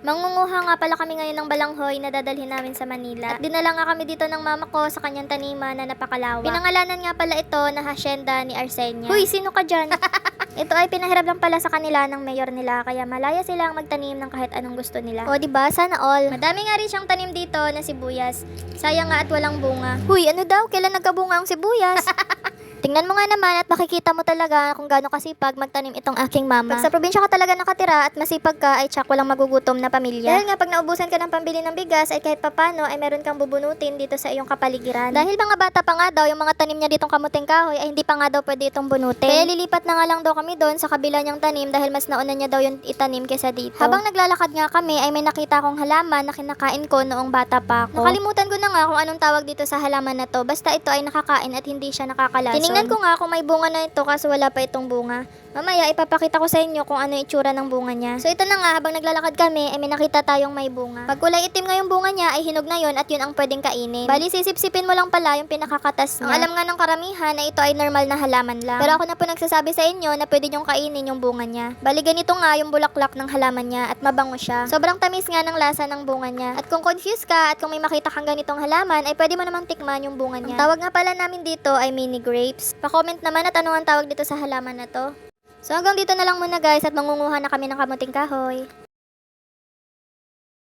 Mangunguha nga pala kami ngayon ng balanghoy na dadalhin namin sa Manila. At dinala nga kami dito ng mama ko sa kanyang taniman na napakalawak. Pinangalanan nga pala ito na hasyenda ni Arsenia. Huy, sino ka dyan? Ito ay pinahirap lang pala sa kanila ng mayor nila, kaya malaya silang magtanim ng kahit anong gusto nila. O diba, sana all. Madami nga rin siyang tanim dito na sibuyas. Sayang nga at walang bunga. Huy, ano daw? Kailan nagkabunga ang sibuyas? Tingnan mo nga naman at makikita mo talaga kung gaano kasipag magtanim itong aking mama. Pag sa probinsya ka talaga nakatira at masipag ka, ay tsak walang magugutom na pamilya. Dahil nga pag naubusan ka ng pambili ng bigas, ay kahit papano ay meron kang bubunutin dito sa iyong kapaligiran. Dahil mga bata pa nga daw, yung mga tanim niya ditong kamuting kahoy ay hindi pa nga daw pwede itong bunutin. Kaya lilipat na nga lang daw kami doon sa kabila niyang tanim dahil mas nauna niya daw yung itanim kesa dito. Habang naglalakad nga kami ay may nakita akong halaman na kinakain ko noong bata pa ako. Nakalimutan ko na nga kung anong tawag dito sa halaman na to, basta ito ay nakakain at hindi siya nakakalason. Tiningnan ko nga kung may bunga na ito kaso wala pa itong bunga. Mamaya ipapakita ko sa inyo kung ano yung itsura ng bunga niya. So ito na nga, habang naglalakad kami ay may nakita tayong may bunga. Pag kulay itim nga yung bunga niya ay hinog na yon at yun ang pwedeng kainin. Bali sisip-sipin mo lang pala yung pinakakatas niya. Ang alam nga ng karamihan na ito ay normal na halaman lang. Pero ako na po nagsasabi sa inyo na pwede nyong kainin yung bunga niya. Bali ganito nga yung bulaklak ng halaman niya at mabango siya. Sobrang tamis nga ng lasa ng bunga niya. At kung confused ka at kung may makita kang ganitong halaman ay pwede mo namang tikman yung bunga niya. Ang tawag nga pala namin dito ay mini grapes. Pa-comment naman at ano ang tawag dito sa halaman na to. So hanggang dito na lang muna guys at mangunguha na kami ng kamuting kahoy.